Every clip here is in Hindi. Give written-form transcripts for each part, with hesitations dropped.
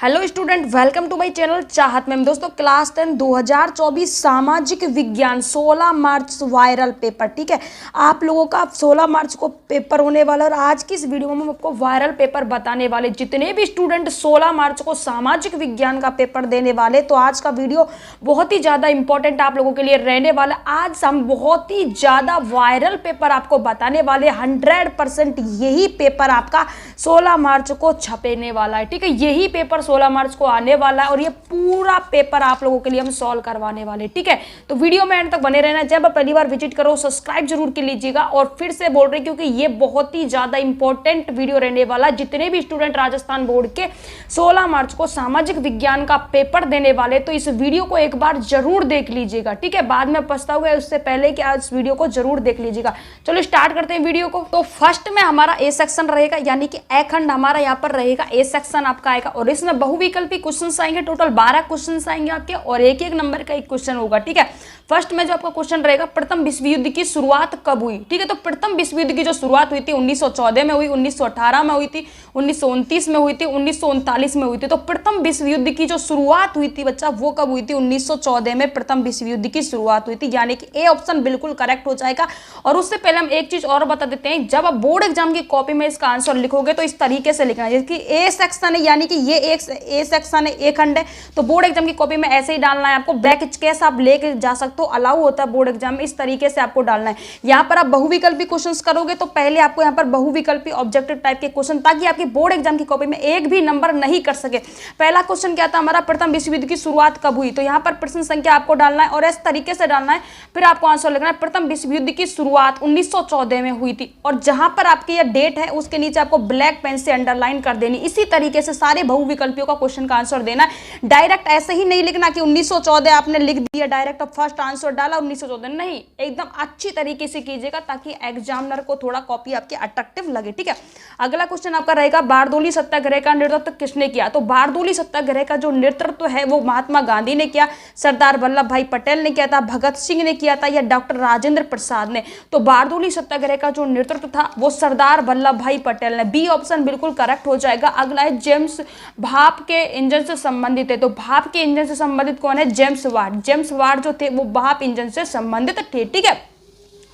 Hello student, welcome to my channel Chahat ma'am. दोस्तों क्लास 10 2024 सामाजिक विज्ञान 16 मार्च वायरल पेपर, ठीक है। आप लोगों का 16 मार्च को पेपर होने वाला और आज की इस वीडियो में हम आपको वायरल पेपर बताने वाले। जितने भी स्टूडेंट 16 मार्च को सामाजिक विज्ञान का पेपर देने वाले, तो आज का वीडियो बहुत ही ज़्यादा इंपॉर्टेंट आप लोगों के लिए रहने वाला। आज हम बहुत ही ज़्यादा वायरल पेपर आपको बताने वाले। 100% यही पेपर आपका 16 मार्च को छपेने वाला है, ठीक है। यही पेपर 16 मार्च को आने वाला है और ये पूरा पेपर आप लोगों के लिए हम सॉल्व करवाने वाले, ठीक है। तो वीडियो में एंड तक बने रहना। जब आप पहली बार विजिट करो सब्सक्राइब जरूर कर लीजिएगा। और फिर से बोल रहे क्योंकि ये बहुत ही ज्यादा इंपॉर्टेंट वीडियो रहने वाला। जितने भी स्टूडेंट राजस्थान बोर्ड के 16 मार्च को सामाजिक विज्ञान का पेपर देने वाले, तो इस वीडियो को एक बार जरूर देख लीजिएगा, ठीक है। बाद में पछताओगे उससे पहले कि आज इस वीडियो को जरूर देख लीजिएगा। चलो स्टार्ट करते हैं वीडियो को। तो फर्स्ट में हमारा ए सेक्शन रहेगा, यानी कि ए खंड हमारा यहाँ पर रहेगा। ए सेक्शन आपका आएगा और इसमें बहुविकल्पी क्वेश्चंस आएंगे। टोटल 12 क्वेश्चंस आएंगे आपके और एक एक नंबर का एक क्वेश्चन होगा, ठीक है। फर्स्ट में जो आपका क्वेश्चन रहेगा, प्रथम विश्व युद्ध की शुरुआत कब हुई, ठीक है। तो प्रथम विश्व युद्ध की जो शुरुआत हुई थी 1914 में हुई, 1918 में हुई थी, 1929 में हुई थी, 1939 में हुई थी। तो प्रथम विश्व युद्ध की जो शुरुआत हुई थी बच्चा, वो कब हुई थी? 1914 में प्रथम विश्व युद्ध की शुरुआत हुई थी, यानी कि ए ऑप्शन बिल्कुल करेक्ट हो जाएगा। और उससे पहले हम एक चीज और बता देते हैं, जब आप बोर्ड एग्जाम की कॉपी में इसका आंसर लिखोगे तो इस तरीके से लिखना है, जैसे कि ए सेक्शन है, यानी कि ये एक ए सेक्शन है, ए खंड है, तो बोर्ड एग्जाम की कॉपी में ऐसे ही डालना है आपको। ब्लैक स्केच आप लेके जा सकते हो, अलाउ होता है बोर्ड एग्जाम में, इस तरीके से आपको डालना है। यहाँ पर आप बहुविकल्पी क्वेश्चंस करोगे तो पहले आपको यहाँ पर बहुविकल्पी ऑब्जेक्टिव टाइप के क्वेश्चन, ताकि आपकी बोर्ड एग्जाम की कॉपी में एक भी नंबर नहीं कर सके। पहला क्वेश्चन क्या था हमारा, प्रथम विश्व युद्ध की शुरुआत कब हुई, तो यहाँ पर प्रश्न संख्या आपको डालना है और इस तरीके से डालना है। फिर आपको आंसर लिखना है, प्रथम विश्व युद्ध की शुरुआत 1914 में हुई थी, और जहां पर आपकी यह डेट है उसके नीचे आपको ब्लैक पेन से अंडरलाइन कर देनी। इसी तरीके से सारे बहुविकल्पियों का क्वेश्चन का आंसर देना है। डायरेक्ट ऐसे ही नहीं लिखना कि 1914 आपने लिख दिया डायरेक्ट, अब फर्स्ट आंसर डाला 1914, नहीं, एकदम अच्छी तरीके से कीजिएगा ताकि एग्जामिनर को थोड़ा कॉपी आपकी अट्रैक्टिव लगे, ठीक है। अगला क्वेश्चन आपका रहेगा, बारदोली सत्याग्रह का नेतृत्व किसने किया? तो बारदोली सत्याग्रह का जो नेतृत्व है वो महात्मा गांधी ने किया, सरदार वल्लभ भाई पटेल ने किया था, भगत सिंह ने किया था, या डॉक्टर राजेंद्र प्रसाद ने? तो बारदोली सत्याग्रह का जो नेतृत्व था वो सरदार वल्लभ भाई पटेल ने। बी ऑप्शन बिल्कुल करेक्ट हो जाएगा। अगला है जेम्स, भाप के इंजन से संबंधित है, तो भाप के इंजन से संबंधित कौन है? James Watt. जेम्स वाट जो थे वो भाप इंजन से संबंधित थे, ठीक है।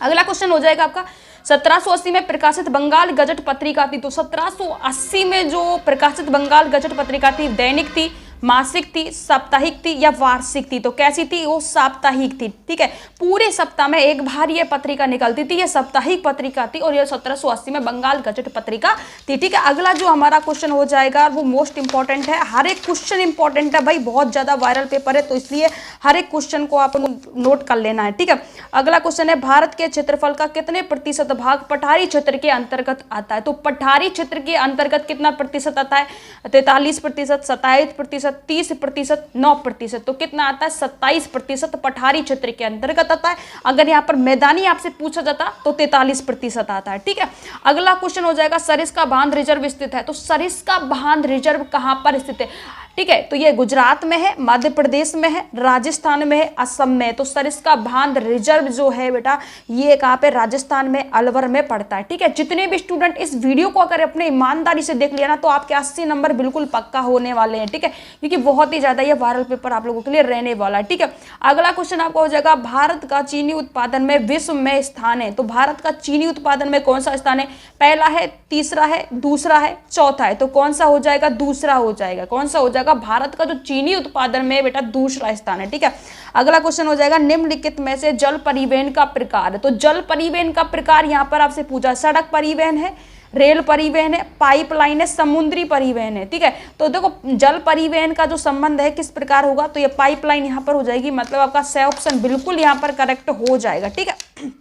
अगला क्वेश्चन हो जाएगा आपका, 1780 में प्रकाशित बंगाल गजट पत्रिका थी, तो 1780 में जो प्रकाशित बंगाल गजट पत्रिका थी, दैनिक थी, मासिक थी, साप्ताहिक थी, या वार्षिक थी? तो कैसी थी वो? साप्ताहिक थी, ठीक है। पूरे सप्ताह में एक बार ये पत्रिका निकलती थी, ये साप्ताहिक पत्रिका थी और ये 1780 में बंगाल गजट पत्रिका थी, ठीक है। अगला जो हमारा क्वेश्चन हो जाएगा वो मोस्ट इंपॉर्टेंट है। हर एक क्वेश्चन इंपॉर्टेंट है भाई, बहुत ज्यादा वायरल पेपर है, तो इसलिए हर एक क्वेश्चन को आप नोट कर लेना है, ठीक है। अगला क्वेश्चन है, भारत के क्षेत्रफल का कितने प्रतिशत भाग पठारी क्षेत्र के अंतर्गत आता है? तो पठारी क्षेत्र के अंतर्गत कितना प्रतिशत आता है? 43%, 27%, 30%, 9%। तो कितना आता है? 27% पठारी क्षेत्र के अंतर्गत आता है। अगर यहाँ पर मैदानी आपसे पूछा जाता तो 43% आता है, ठीक है। अगला क्वेश्चन हो जाएगा, सरिस्का बांध रिजर्व स्थित है, तो सरिस्का बांध रिजर्व कहाँ पर स्थित है, ठीक है। तो ये गुजरात में है, मध्य प्रदेश में है, राजस्थान में है, असम में। तो सरिस्का बांध रिजर्व जो है बेटा, ये कहाँ पे? राजस्थान में, अलवर में पड़ता है, ठीक है। जितने भी स्टूडेंट इस वीडियो को अगर अपने ईमानदारी से देख लिया ना, तो आपके 80 नंबर बिल्कुल पक्का होने वाले हैं, ठीक है, क्योंकि बहुत ही ज्यादा ये वायरल पेपर आप लोगों के लिए रहने वाला है, ठीक है। अगला क्वेश्चन आपका हो जाएगा, भारत का चीनी उत्पादन में विश्व में स्थान है, तो भारत का चीनी उत्पादन में कौन सा स्थान है? पहला है, तीसरा है, दूसरा है, चौथा है? तो कौन सा हो जाएगा? दूसरा हो जाएगा। कौन सा हो जाएगा? भारत का जो चीनी उत्पादन में बेटा दूसरा स्थान है, ठीक है। अगला क्वेश्चन हो जाएगा, निम्नलिखित में से जल परिवहन का प्रकार है, तो जल परिवहन का प्रकार यहाँ पर आपसे पूछा, सड़क परिवहन है, रेल परिवहन है, पाइपलाइन है, समुद्री परिवहन है, ठीक है। तो देखो जल परिवहन का जो संबंध है किस प्रकार होगा, तो ये पाइपलाइन यहाँ पर हो जाएगी, मतलब आपका सी ऑप्शन बिल्कुल यहाँ पर करेक्ट हो जाएगा, ठीक है।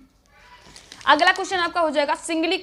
अगला क्वेश्चन आपका हो जाएगा, सिंगली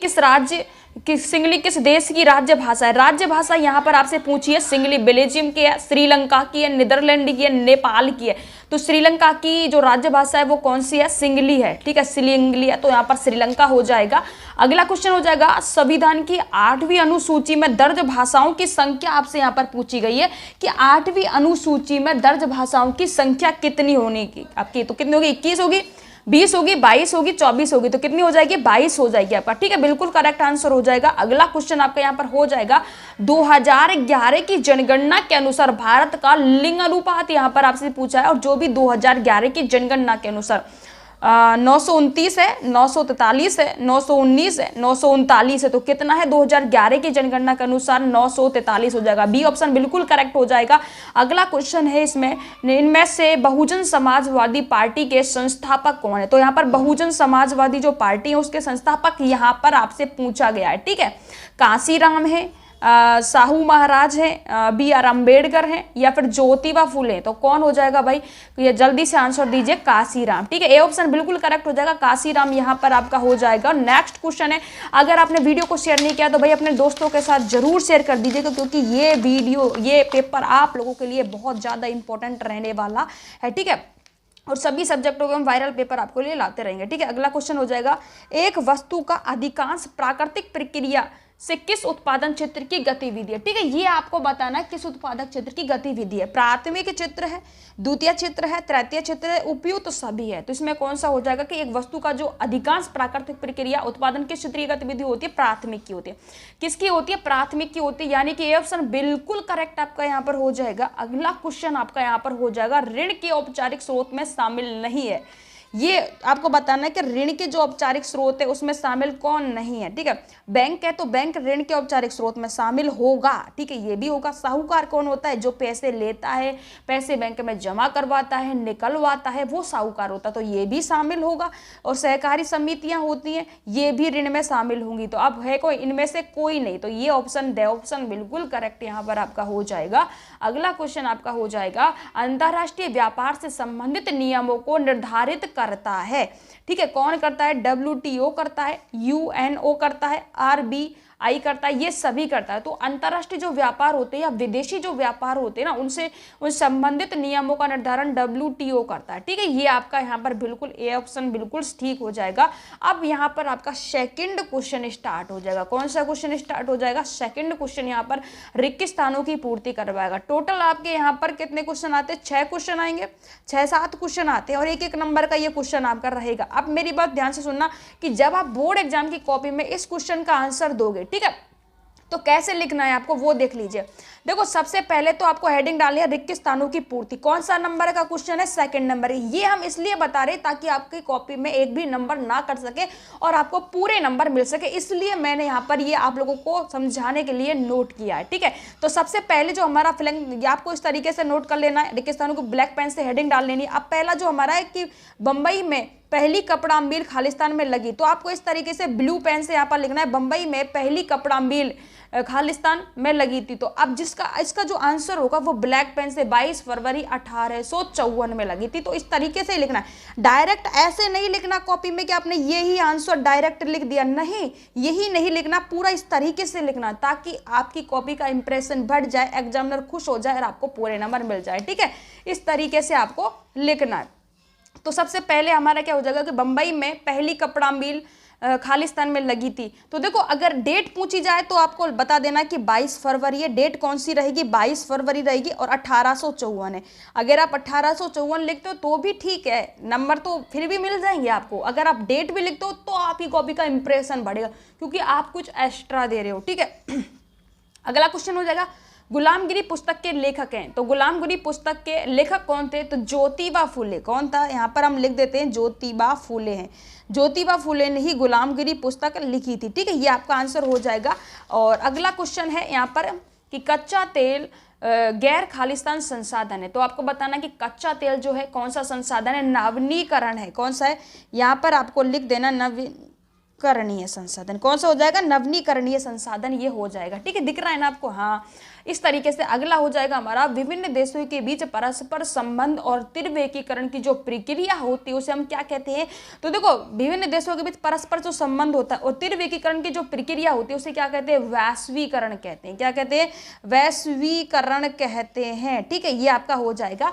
किस देश की राज्य भाषा है? राज्य भाषा यहाँ पर आपसे पूछी है, सिंगली बेल्जियम की है, श्रीलंका की है, नीदरलैंड की है, नेपाल की है? तो श्रीलंका की जो राज्य भाषा है वो कौन सी है? सिंगली है, ठीक है, सिंगली है, तो यहाँ पर श्रीलंका हो जाएगा। अगला क्वेश्चन हो जाएगा, संविधान की 8वीं अनुसूची में दर्ज भाषाओं की संख्या आपसे यहाँ पर पूछी गई है कि 8वीं अनुसूची में दर्ज भाषाओं की संख्या कितनी होने की आपकी? तो कितनी होगी? 21 होगी, 20 होगी, 22 होगी, 24 होगी, तो कितनी हो जाएगी? 22 हो जाएगी आपका। ठीक है, बिल्कुल करेक्ट आंसर हो जाएगा। अगला क्वेश्चन आपका यहाँ पर हो जाएगा 2011 की जनगणना के अनुसार भारत का लिंग अनुपात यहाँ पर आपसे पूछा है, और जो भी 2011 की जनगणना के अनुसार 929 है, 943 है, 919 है, 939 है, तो कितना है? 2011 की जनगणना के अनुसार 943 हो जाएगा। बी ऑप्शन बिल्कुल करेक्ट हो जाएगा। अगला क्वेश्चन है इसमें, इनमें से बहुजन समाजवादी पार्टी के संस्थापक कौन है? तो यहाँ पर बहुजन समाजवादी जो पार्टी है उसके संस्थापक यहाँ पर आपसे पूछा गया है। ठीक है, कांसीराम है, साहू महाराज हैं, बी आर अम्बेडकर हैं, या फिर ज्योतिबा फुले। तो कौन हो जाएगा भाई? ये जल्दी से आंसर दीजिए, कांसीराम। ठीक है, ए ऑप्शन बिल्कुल करेक्ट हो जाएगा, कांसीराम यहाँ पर आपका हो जाएगा। नेक्स्ट क्वेश्चन है, अगर आपने वीडियो को शेयर नहीं किया तो भाई अपने दोस्तों के साथ जरूर शेयर कर दीजिएगा, क्योंकि ये वीडियो, ये पेपर आप लोगों के लिए बहुत ज़्यादा इंपॉर्टेंट रहने वाला है। ठीक है, और सभी सब्जेक्टों के हम वायरल पेपर आपको लिए लाते रहेंगे। ठीक है, अगला क्वेश्चन हो जाएगा, एक वस्तु का अधिकांश प्राकृतिक प्रक्रिया से किस उत्पादन क्षेत्र की गतिविधि है? ठीक है, ये आपको बताना है किस उत्पादक क्षेत्र की गतिविधि है। प्राथमिक क्षेत्र है, द्वितीय क्षेत्र है, तृतीय क्षेत्र है, उपयुक्त तो सभी है। तो इसमें कौन सा हो जाएगा कि एक वस्तु का जो अधिकांश प्राकृतिक प्रक्रिया उत्पादन किस क्षेत्र की गतिविधि होती है? प्राथमिक की होती है। किसकी होती है? प्राथमिक की होती है, यानी कि ये ऑप्शन बिल्कुल करेक्ट आपका यहाँ पर हो जाएगा। अगला क्वेश्चन आपका यहाँ पर हो जाएगा, ऋण के औपचारिक स्रोत में शामिल नहीं है। ये आपको बताना है कि ऋण के जो औपचारिक स्रोत है उसमें शामिल कौन नहीं है। ठीक है, बैंक है तो बैंक ऋण के औपचारिक स्रोत में शामिल होगा। ठीक है, ये भी होगा। साहूकार कौन होता है? जो पैसे लेता है, पैसे बैंक में जमा करवाता है, निकलवाता है, वो साहूकार होता है, तो ये भी शामिल होगा। और सहकारी समितियां होती हैं, ये भी ऋण में शामिल होंगी। तो अब है कोई इनमें से कोई नहीं, तो ये ऑप्शन द ऑप्शन बिल्कुल करेक्ट यहाँ पर आपका हो जाएगा। अगला क्वेश्चन आपका हो जाएगा, अंतरराष्ट्रीय व्यापार से संबंधित नियमों को निर्धारित करता है। ठीक है, कौन करता है? WTO करता है, UNO करता है, RBI करता है, ये सभी करता है। तो अंतरराष्ट्रीय जो व्यापार होते हैं या विदेशी जो व्यापार होते हैं ना, उनसे उन संबंधित नियमों का निर्धारण WTO करता है। ठीक है, ये आपका यहाँ पर बिल्कुल ए ऑप्शन बिल्कुल ठीक हो जाएगा। अब यहाँ पर आपका सेकंड क्वेश्चन स्टार्ट हो जाएगा। कौन सा क्वेश्चन स्टार्ट हो जाएगा? सेकंड क्वेश्चन यहाँ पर रिक्त स्थानों की पूर्ति करवाएगा। टोटल आपके यहाँ पर कितने क्वेश्चन आते हैं? 6 क्वेश्चन आएंगे, 6-7 क्वेश्चन आते हैं, और एक एक नंबर का ये क्वेश्चन आपका रहेगा। अब मेरी बात ध्यान से सुनना कि जब आप बोर्ड एग्जाम की कॉपी में इस क्वेश्चन का आंसर दोगे, ठीक है, तो कैसे लिखना है आपको वो देख लीजिए। देखो, सबसे पहले तो आपको हेडिंग डालनी है रिक्त स्थानों की पूर्ति। कौन सा नंबर का क्वेश्चन है? सेकंड नंबर है। ये हम इसलिए बता रहे ताकि आपकी कॉपी में एक भी नंबर ना कट सके और आपको पूरे नंबर मिल सके, इसलिए मैंने यहाँ पर ये आप लोगों को समझाने के लिए नोट किया है। ठीक है, तो सबसे पहले जो हमारा फिलिंग, आपको इस तरीके से नोट कर लेना है, रिक्त स्थानों को ब्लैक पेन से हेडिंग डाल लेनी है। अब पहला जो हमारा है कि बंबई में पहली कपड़ा मिल खालिस्तान में लगी, तो आपको इस तरीके से ब्लू पेन से यहाँ पर लिखना है, बंबई में पहली कपड़ा मिल खालिस्तान में लगी थी। तो अब इसका जो आंसर होगा वो ब्लैक पेन से 22 फरवरी 1854 में लगी थी। तो इस तरीके से लिखना है, डायरेक्ट ऐसे नहीं लिखना कॉपी में कि आपने यही आंसर डायरेक्ट लिख दिया, नहीं, यही नहीं लिखना, पूरा इस तरीके से लिखना ताकि आपकी कॉपी का इंप्रेशन बढ़ जाए, एग्जामिनर खुश हो जाए और आपको पूरे नंबर मिल जाए। ठीक है, इस तरीके से आपको लिखना है। तो सबसे पहले हमारा क्या हो जाएगा कि बंबई में पहली कपड़ा मिल खालिस्तान में लगी थी। तो देखो, अगर डेट पूछी जाए तो आपको बता देना कि 22 फरवरी है। डेट कौन सी रहेगी? 22 फरवरी रहेगी, और 1854 है। अगर आप 1854 लिखते हो तो भी ठीक है, नंबर तो फिर भी मिल जाएंगे आपको। अगर आप डेट भी लिखते हो तो आपकी कॉपी का इंप्रेशन बढ़ेगा, क्योंकि आप कुछ एक्स्ट्रा दे रहे हो। ठीक है, अगला क्वेश्चन हो जाएगा, गुलामगिरी पुस्तक के लेखक हैं। तो गुलामगिरी पुस्तक के लेखक कौन थे? तो ज्योतिबा फुले। कौन था? यहाँ पर हम लिख देते हैं ज्योतिबा फुले हैं। ज्योतिबा फुले ने ही गुलामगिरी पुस्तक लिखी थी। ठीक है, ये आपका आंसर हो जाएगा। और अगला क्वेश्चन है यहाँ पर कि कच्चा तेल गैर खालिस्तान संसाधन है। तो आपको बताना कि कच्चा तेल जो है कौन सा संसाधन है? नवीनीकरण है। कौन सा है? यहाँ पर आपको लिख देना नवीकरणीय संसाधन। कौन सा हो जाएगा? नवीनीकरणीय संसाधन, ये हो जाएगा। ठीक है, दिख रहा है ना आपको? हाँ, इस तरीके से। अगला हो जाएगा हमारा, विभिन्न देशों के बीच परस्पर संबंध और तीव्र एकीकरण की जो प्रक्रिया होती है उसे हम क्या कहते हैं? तो देखो, विभिन्न देशों के बीच परस्पर जो संबंध होता है और तीव्र एकीकरण की जो प्रक्रिया होती है उसे क्या कहते हैं? वैश्वीकरण कहते हैं। क्या कहते हैं? वैश्वीकरण कहते हैं। ठीक है, ये आपका हो जाएगा।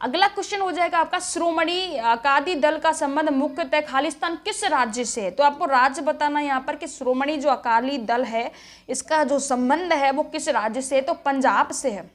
अगला क्वेश्चन हो जाएगा आपका, श्रोमणी अकाली दल का संबंध मुख्यतः खालिस्तान किस राज्य से है? तो आपको राज्य बताना यहाँ पर कि श्रोमणी जो अकाली दल है इसका जो संबंध है वो किस राज्य से है? तो पंजाब से है।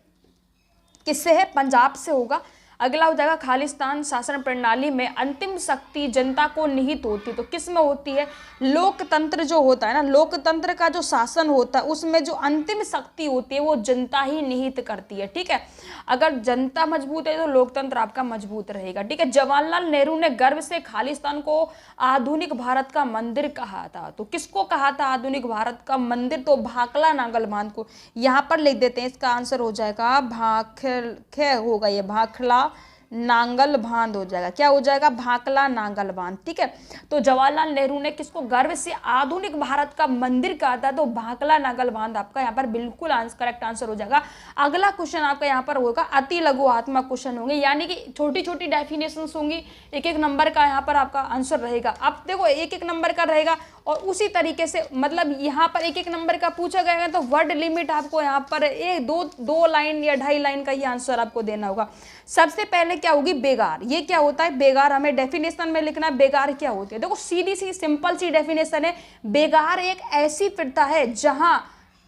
किससे है? पंजाब से होगा। अगला हो जाएगा खालिस्तान शासन प्रणाली में अंतिम शक्ति जनता को निहित होती है, तो किस में होती है? लोकतंत्र जो होता है ना, लोकतंत्र का जो शासन होता है उसमें जो अंतिम शक्ति होती है वो जनता ही निहित करती है, ठीक है। अगर जनता मजबूत है तो लोकतंत्र आपका मजबूत रहेगा, ठीक है। जवाहरलाल नेहरू ने गर्व से खालिस्तान को आधुनिक भारत का मंदिर कहा था, तो किसको कहा था आधुनिक भारत का मंदिर? तो भाखला नांगल बांध को। यहाँ पर लिख देते हैं, इसका आंसर हो जाएगा भाखल होगा, ये भाखला नांगल बांध हो जाएगा। क्या हो जाएगा? भाखला नांगल बांध, ठीक है। तो जवाहरलाल नेहरू ने किसको गर्व से आधुनिक भारत का मंदिर कहा था? तो भाखला नांगल बांध आपका यहाँ पर बिल्कुल करेक्ट आंसर हो जाएगा। अगला क्वेश्चन आपका यहाँ पर होगा अति लघु आत्मक क्वेश्चन होंगे, यानी कि छोटी छोटी डेफिनेशन होंगी, एक एक नंबर का यहाँ पर आपका आंसर रहेगा। अब देखो एक एक नंबर का रहेगा और उसी तरीके से मतलब यहाँ पर एक एक नंबर का पूछा गया है तो वर्ड लिमिट आपको यहाँ पर एक दो लाइन या 2.5 लाइन का ही आंसर आपको देना होगा। सबसे पहले क्या होगी? बेगार। ये क्या होता है? बेगार। हमें डेफिनेशन में लिखना है बेगार क्या होती है। देखो सीधी सी सिंपल सी डेफिनेशन है, बेगार एक ऐसी प्रथा है जहां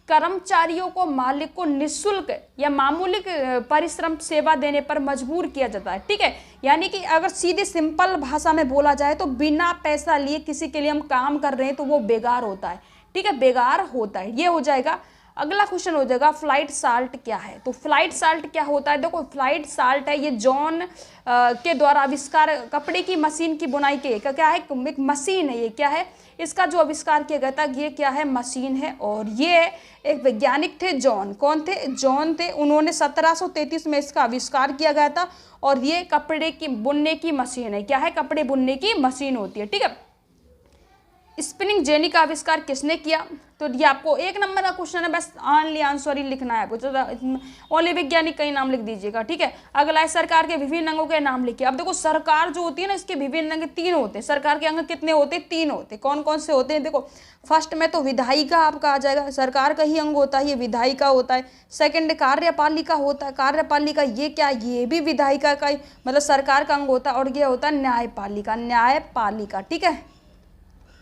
कर्मचारियों को मालिक को निःशुल्क या मामूली परिश्रम सेवा देने पर मजबूर किया जाता है, ठीक है। यानी कि अगर सीधे सिंपल भाषा में बोला जाए तो बिना पैसा लिए किसी के लिए हम काम कर रहे हैं तो वो बेगार होता है, ठीक है, बेगार होता है, ये हो जाएगा। अगला क्वेश्चन हो जाएगा फ्लाइट साल्ट क्या है? तो फ्लाइट साल्ट क्या होता है? देखो फ्लाइट साल्ट है ये जॉन के द्वारा आविष्कार कपड़े की मशीन की बुनाई के क्या है? एक मशीन है, ये क्या है? इसका जो आविष्कार किया गया था ये क्या है? मशीन है। और ये एक वैज्ञानिक थे जॉन, कौन थे? जॉन थे। उन्होंने 1733 में इसका आविष्कार किया गया था और ये कपड़े की बुनने की मशीन है। क्या है? कपड़े बुनने की मशीन होती है, ठीक है। स्पिनिंग जेनी का आविष्कार किसने किया? तो ये आपको एक नंबर का क्वेश्चन है, बस ऑनली आंसर ही लिखना है आपको, ओनली वैज्ञानिक का ही नाम लिख दीजिएगा, ठीक है। अगला है सरकार के विभिन्न अंगों के नाम लिखिए। अब देखो सरकार जो होती है ना इसके विभिन्न अंग 3 होते हैं। सरकार के अंग कितने होते हैं? 3 होते हैं। कौन कौन से होते हैं? देखो फर्स्ट में तो विधायिका आपका आ जाएगा, सरकार का ही अंग होता है, ये विधायिका होता है। सेकंड कार्यपालिका होता है, कार्यपालिका ये क्या? ये भी विधायिका का ही मतलब सरकार का अंग होता है। और ये होता है न्यायपालिका, न्यायपालिका, ठीक है,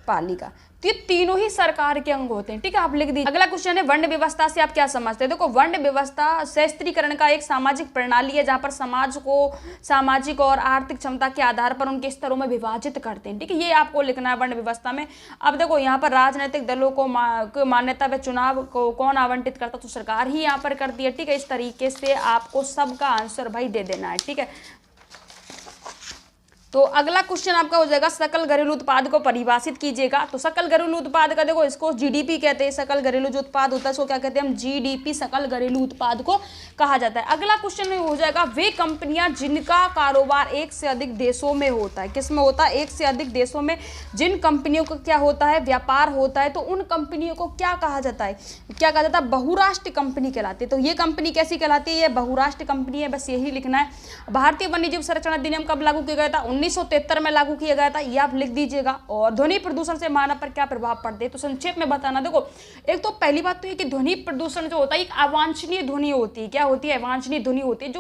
पालिका। तो ये तीनों ही सरकार के अंग होते हैं, ठीक है, आप लिख दीजिए। अगला क्वेश्चन है वर्ण व्यवस्था से आप क्या समझते हैं? देखो वर्ण व्यवस्था सशस्त्रीकरण का एक सामाजिक प्रणाली है जहां पर समाज को सामाजिक और आर्थिक क्षमता के आधार पर उनके स्तरों में विभाजित करते हैं, ठीक है, ये आपको लिखना है वर्ण व्यवस्था में। अब देखो यहाँ पर राजनीतिक दलों को मान्यता व चुनाव को कौन आवंटित करता? तो सरकार ही यहाँ पर करती है, ठीक है। इस तरीके से आपको सबका आंसर भाई दे देना है, ठीक है। तो अगला क्वेश्चन आपका हो जाएगा सकल घरेलू उत्पाद को परिभाषित कीजिएगा। तो सकल घरेलू उत्पाद का देखो इसको जीडीपी कहते हैं, सकल घरेलू जो उत्पाद होता है इसको क्या कहते हैं? हम जीडीपी, सकल घरेलू उत्पाद को कहा जाता है। अगला क्वेश्चन हो जाएगा वे कंपनियां जिनका कारोबार 1 से अधिक देशों में होता है। किस में होता है? 1 से अधिक देशों में जिन कंपनियों का क्या होता है? व्यापार होता है, तो उन कंपनियों को क्या कहा जाता है? क्या कहा जाता है? बहुराष्ट्रीय कंपनी कहलाती है। तो ये कंपनी कैसी कहलाती है? ये बहुराष्ट्रीय कंपनी है, बस यही लिखना है। भारतीय वन्यजीव संरक्षण अधिनियम कब लागू किया गया था? 1973 में लागू किया गया था, ये आप लिख दीजिएगा। और ध्वनि प्रदूषण से मानव पर क्या प्रभाव पड़ते हैं? तो संक्षेप में बताना। देखो एक तो पहली बात तो ये कि ध्वनि प्रदूषण जो होता है एक अवांछनीय ध्वनि होती है। क्या होती है? अवांछनीय ध्वनि होती है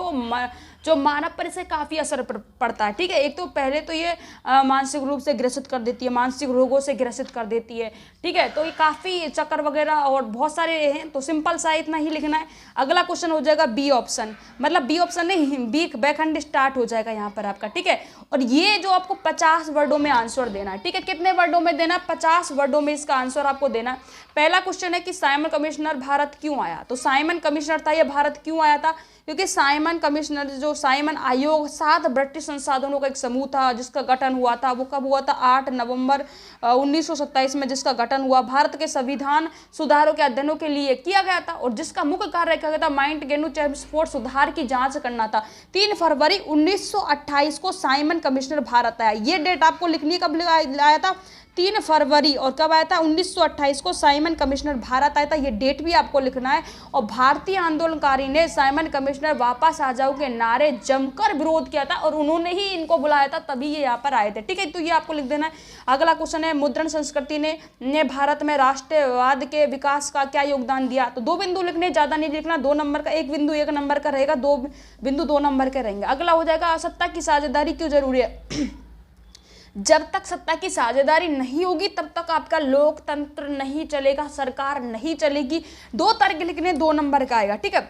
जो मानव पर इसे काफ़ी असर पड़ता है, ठीक है। एक तो पहले तो ये मानसिक रूप से ग्रसित कर देती है, मानसिक रोगों से ग्रसित कर देती है, ठीक है। तो ये काफ़ी चक्कर वगैरह और बहुत सारे हैं, तो सिंपल सा इतना ही लिखना है। अगला क्वेश्चन हो जाएगा बी ऑप्शन, मतलब बी ऑप्शन नहीं, बी बैखंड स्टार्ट हो जाएगा यहाँ पर आपका, ठीक है। और ये जो आपको 50 वर्डों में आंसर देना है, ठीक है। कितने वर्डों में देना? 50 वर्डों में इसका आंसर आपको देना है। पहला क्वेश्चन है कि साइमन कमिश्नर भारत क्यों आया? तो साइमन कमिश्नर था, ये भारत क्यों आया था? क्योंकि साइमन कमिश्नर जो साइमन आयोग 7 ब्रिटिश संसाधनों का एक समूह था जिसका गठन हुआ था। वो कब हुआ था? 8 नवंबर 1927 में जिसका गठन हुआ। भारत के संविधान सुधारों के अध्ययनों के लिए किया गया था और जिसका मुख्य कार्य क्या गया था? माइंड गेनू स्पोर्ट सुधार की जांच करना था। 3 फरवरी 1928 को साइमन कमिश्नर भारत आया। ये डेट आपको लिखनी है, कब आया था? 3 फरवरी। और कब आया था? 1928 को साइमन कमिश्नर भारत आया था, ये डेट भी आपको लिखना है। और भारतीय आंदोलनकारी ने साइमन कमिश्नर वापस आ जाओ के नारे जमकर विरोध किया था और उन्होंने ही इनको बुलाया था, तभी ये यहाँ पर आए थे, ठीक है। तो ये आपको लिख देना है। अगला क्वेश्चन है मुद्रण संस्कृति ने भारत में राष्ट्रवाद के विकास का क्या योगदान दिया? तो 2 बिंदु लिखने, ज्यादा नहीं लिखना। 2 नंबर का, 1 बिंदु 1 नंबर का रहेगा, 2 बिंदु 2 नंबर के रहेंगे। अगला हो जाएगा सत्ता की साझेदारी क्यों जरूरी है? जब तक सत्ता की साझेदारी नहीं होगी तब तक आपका लोकतंत्र नहीं चलेगा, सरकार नहीं चलेगी। 2 तर्क लिखने, 2 नंबर का आएगा, ठीक है।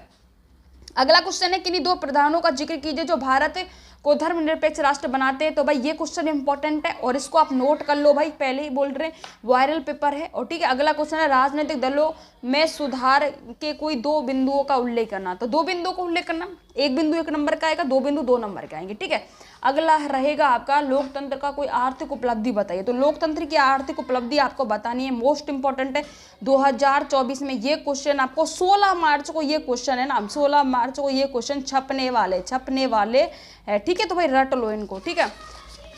अगला क्वेश्चन है, किन्हीं दो प्रधानों का जिक्र कीजिए जो भारत को धर्मनिरपेक्ष राष्ट्र बनाते हैं। तो भाई ये क्वेश्चन इंपॉर्टेंट है और इसको आप नोट कर लो भाई, पहले ही बोल रहे हैं वायरल पेपर है। और ठीक है, अगला क्वेश्चन है, राजनीतिक दलों में सुधार के कोई दो बिंदुओं का उल्लेख करना। तो दो बिंदुओं का उल्लेख करना, एक बिंदु 1 नंबर का आएगा, दो बिंदु 2 नंबर के आएंगे। ठीक है, अगला रहेगा आपका लोकतंत्र का कोई आर्थिक उपलब्धि बताइए। तो लोकतंत्र की आर्थिक उपलब्धि आपको बतानी है, मोस्ट इंपॉर्टेंट है 2024 में। ये क्वेश्चन आपको 16 मार्च को, ये क्वेश्चन है ना, 16 मार्च को ये क्वेश्चन छपने वाले है। ठीक है, तो भाई रट लो इनको। ठीक है,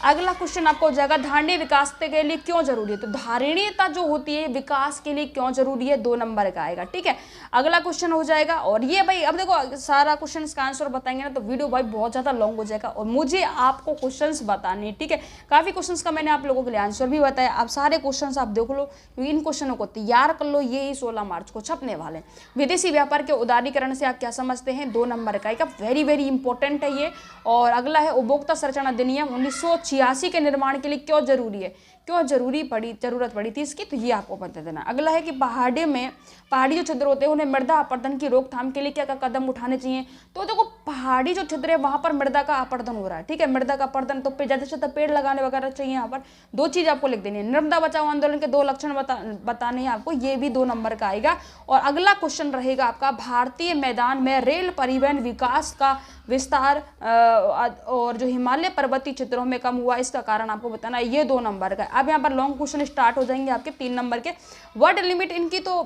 अगला क्वेश्चन आपको हो जाएगा, धारणीय विकास के लिए क्यों जरूरी है। तो धारणीयता जो होती है विकास के लिए क्यों जरूरी है, 2 नंबर का आएगा। ठीक है, अगला क्वेश्चन हो जाएगा, और ये भाई अब देखो सारा क्वेश्चन का आंसर बताएंगे ना तो वीडियो भाई बहुत ज़्यादा लॉन्ग हो जाएगा, और मुझे आपको क्वेश्चंस बताने। ठीक है, काफ़ी क्वेश्चंस का मैंने आप लोगों के लिए आंसर भी बताया, आप सारे क्वेश्चंस आप देख लो, क्योंकि इन क्वेश्चनों को तैयार कर लो, ये ही 16 मार्च को छपने वाले। विदेशी व्यापार के उदारीकरण से आप क्या समझते हैं, 2 नंबर का आएगा, वेरी वेरी इंपॉर्टेंट है ये। और अगला है, उपभोक्ता संरक्षण अधिनियम 1986 के निर्माण के लिए क्यों जरूरी है, क्यों जरूरत पड़ी थी इसकी, तो ये आपको बता देना। अगला है कि पहाड़ी जो क्षेत्र होते हैं उन्हें मृदा अपरदन की रोकथाम के लिए क्या क्या कदम उठाने चाहिए। तो देखो पहाड़ी जो क्षेत्र है वहां पर मृदा का अपरदन हो रहा है। ठीक है, मृदा का अपरदन, तो ज़्यादा से ज़्यादा पेड़ लगाने वगैरह चाहिए। यहाँ पर 2 चीज़ आपको लिख देनी है, नर्मदा बचाओ आंदोलन के 2 लक्षण बताने हैं आपको, ये भी 2 नंबर का आएगा। और अगला क्वेश्चन रहेगा आपका, भारतीय मैदान में रेल परिवहन विकास का विस्तार और जो हिमालय पर्वतीय क्षेत्रों में कम हुआ, इसका कारण आपको बताना है, ये 2 नंबर का। अब यहाँ पर लॉन्ग क्वेश्चन स्टार्ट हो जाएंगे आपके 3 नंबर के। वर्ड लिमिट इनकी तो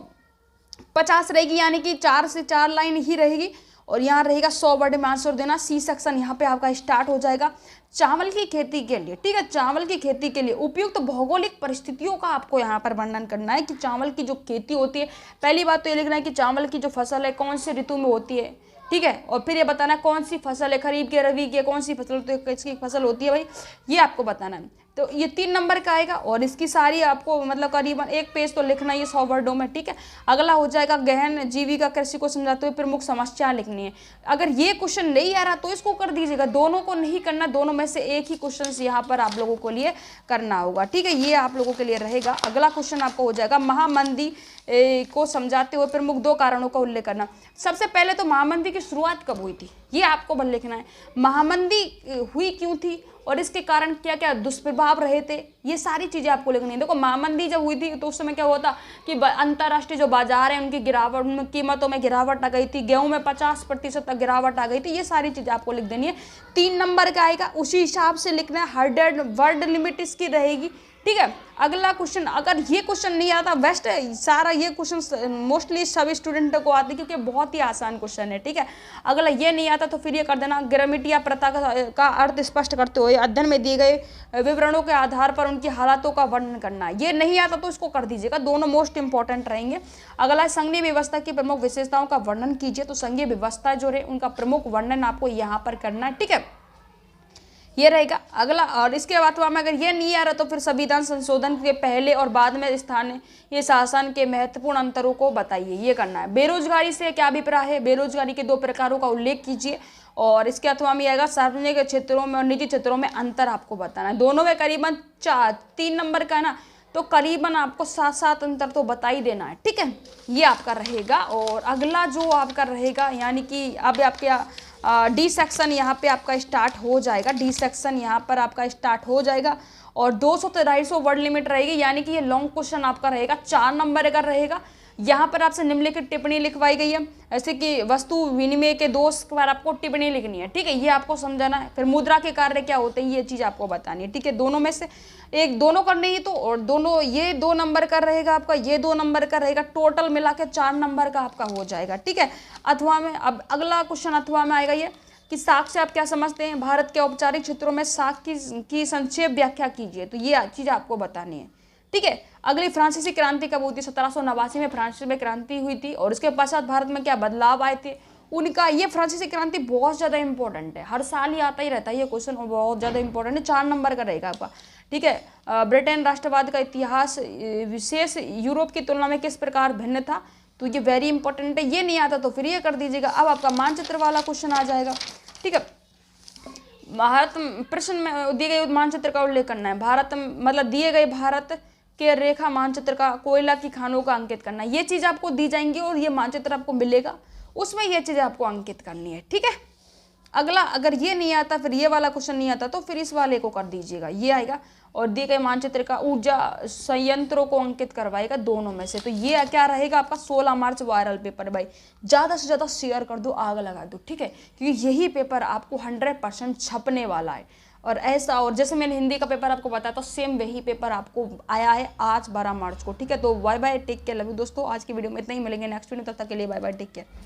50 रहेगी, यानी कि 4 से 4 लाइन ही रहेगी, और यहाँ रहेगा 100 वर्ड में आंसर देना। सी सेक्शन यहाँ पे आपका स्टार्ट हो जाएगा। चावल की खेती के लिए, ठीक है, चावल की खेती के लिए उपयुक्त भौगोलिक परिस्थितियों का आपको यहाँ पर वर्णन करना है कि चावल की जो खेती होती है, पहली बात तो ये लिखना है कि चावल की जो फसल है कौन से ऋतु में होती है। ठीक है, और फिर ये बताना कौन सी फसल है, खरीफ की, रबी की, कौन सी फसल, तो किसकी फसल होती है भाई, ये आपको बताना है। तो ये 3 नंबर का आएगा, और इसकी सारी आपको मतलब करीबन 1 पेज तो लिखना है 100 वर्डों में। ठीक है, अगला हो जाएगा, गहन जीविका कृषि को समझाते हुए प्रमुख समस्या लिखनी है। अगर ये क्वेश्चन नहीं आ रहा तो इसको कर दीजिएगा, दोनों को नहीं करना, दोनों में से एक ही क्वेश्चन यहाँ पर आप लोगों को लिए करना होगा। ठीक है, ये आप लोगों के लिए रहेगा। अगला क्वेश्चन आपको हो जाएगा, महामंदी को समझाते हुए प्रमुख 2 कारणों का उल्लेख करना। सबसे पहले तो महामंदी की शुरुआत कब हुई थी, ये आपको बल लिखना है, महामंदी हुई क्यों थी और इसके कारण क्या क्या दुष्प्रभाव रहे थे, ये सारी चीज़ें आपको लिखनी है। देखो महामंदी जब हुई थी तो उस समय क्या हुआ था कि अंतर्राष्ट्रीय जो बाजार है उनकी गिरावट, उनकी कीमतों में गिरावट आ गई थी, गेहूं में 50% तक गिरावट आ गई थी, ये सारी चीज़ें आपको लिख देनी है। 3 नंबर का आएगा, उसी हिसाब से लिखना है, वर्ड लिमिट इसकी रहेगी। ठीक है, अगला क्वेश्चन, अगर ये क्वेश्चन नहीं आता, बेस्ट है सारा ये क्वेश्चन मोस्टली सभी स्टूडेंटों को आते क्योंकि बहुत ही आसान क्वेश्चन है। ठीक है, अगला ये नहीं आता तो फिर ये कर देना, ग्रामेटिया प्रथा का अर्थ स्पष्ट करते हुए अध्ययन में दिए गए विवरणों के आधार पर उनकी हालातों का वर्णन करना। ये नहीं आता तो इसको कर दीजिएगा, दोनों मोस्ट इंपॉर्टेंट रहेंगे। अगला संघीय व्यवस्था की प्रमुख विशेषताओं का वर्णन कीजिए। तो संघीय व्यवस्था जो है उनका प्रमुख वर्णन आपको यहाँ पर करना है। ठीक है, ये रहेगा अगला। और इसके बाद में अगर ये नहीं आ रहा तो फिर संविधान संशोधन के पहले और बाद में स्थानीय शासन के महत्वपूर्ण अंतरों को बताइए, ये करना है। बेरोजगारी से क्या अभिप्राय है, बेरोजगारी के 2 प्रकारों का उल्लेख कीजिए। और इसके अथवा में आएगा, सार्वजनिक क्षेत्रों में और निजी क्षेत्रों में अंतर आपको बताना है। दोनों में करीबन 3 नंबर का है ना, तो करीबन आपको 7 अंतर तो बता ही देना है। ठीक है, ये आपका रहेगा। और अगला जो आपका रहेगा, यानी कि अब आपके डी सेक्शन यहाँ पे आपका स्टार्ट हो जाएगा, डी सेक्शन यहाँ पर आपका स्टार्ट हो जाएगा। और 200 से 250 वर्ड लिमिट रहेगी, यानी कि ये लॉन्ग क्वेश्चन आपका रहेगा, 4 नंबर का रहेगा। यहाँ पर आपसे निम्नलिखित टिप्पणी लिखवाई गई है, ऐसे कि वस्तु विनिमय के दोष पर आपको टिप्पणी लिखनी है। ठीक है, ये आपको समझाना है। फिर मुद्रा के कार्य क्या होते हैं, ये चीज़ आपको बतानी है। ठीक है, दोनों में से एक, दोनों करनी है तो, और दोनों, ये 2 नंबर का रहेगा आपका, ये 2 नंबर का रहेगा, टोटल मिला के 4 नंबर का आपका हो जाएगा। ठीक है, अथवा में अब अगला क्वेश्चन अथवा में आएगा ये कि साख से आप क्या समझते हैं, भारत के औपचारिक क्षेत्रों में साख की संक्षेप व्याख्या कीजिए। तो ये चीज़ आपको बतानी है। ठीक है, अगली फ्रांसीसी क्रांति कब हुई थी, 1789 में फ्रांस में क्रांति हुई थी। और इसके पश्चात भारत में क्या बदलाव आए थे उनका, ये फ्रांसीसी क्रांति बहुत ज़्यादा इंपॉर्टेंट है, हर साल ही आता ही रहता है ये क्वेश्चन, और बहुत ज़्यादा इंपॉर्टेंट है, 4 नंबर का रहेगा आपका। ठीक है, ब्रिटेन राष्ट्रवाद का इतिहास विशेष यूरोप की तुलना में किस प्रकार भिन्न था, तो ये वेरी इंपॉर्टेंट है। ये नहीं आता तो फिर ये कर दीजिएगा। अब आपका मानचित्र वाला क्वेश्चन आ जाएगा। ठीक है, भारत प्रश्न में दिए गए मानचित्र का उल्लेख करना है। भारत मतलब दिए गए भारत के रेखा मानचित्र का कोयला की खानों का अंकित करना है। ये चीज़ आपको दी जाएंगी और ये मानचित्र आपको मिलेगा, उसमें ये चीज़ आपको अंकित करनी है, ठीक है। अगला, अगर ये नहीं आता, फिर ये वाला क्वेश्चन नहीं आता, तो फिर इस वाले को कर दीजिएगा, ये आएगा। और दिए गए मानचित्र का ऊर्जा संयंत्रों को अंकित करवाएगा दोनों में से। तो ये क्या रहेगा आपका 16 मार्च वायरल पेपर। भाई ज़्यादा से ज़्यादा शेयर कर दो, आग लगा दो, ठीक है, क्योंकि यही पेपर आपको 100% छपने वाला है। और ऐसा, और जैसे मैंने हिंदी का पेपर आपको बताया तो सेम वही पेपर आपको आया है आज 12 मार्च को, ठीक है। तो bye bye, take care, love you दोस्तों। आज की वीडियो में इतना ही, मिलेंगे नेक्स्ट वीडियो, तब तक के लिए बाय बाय, टेक केयर।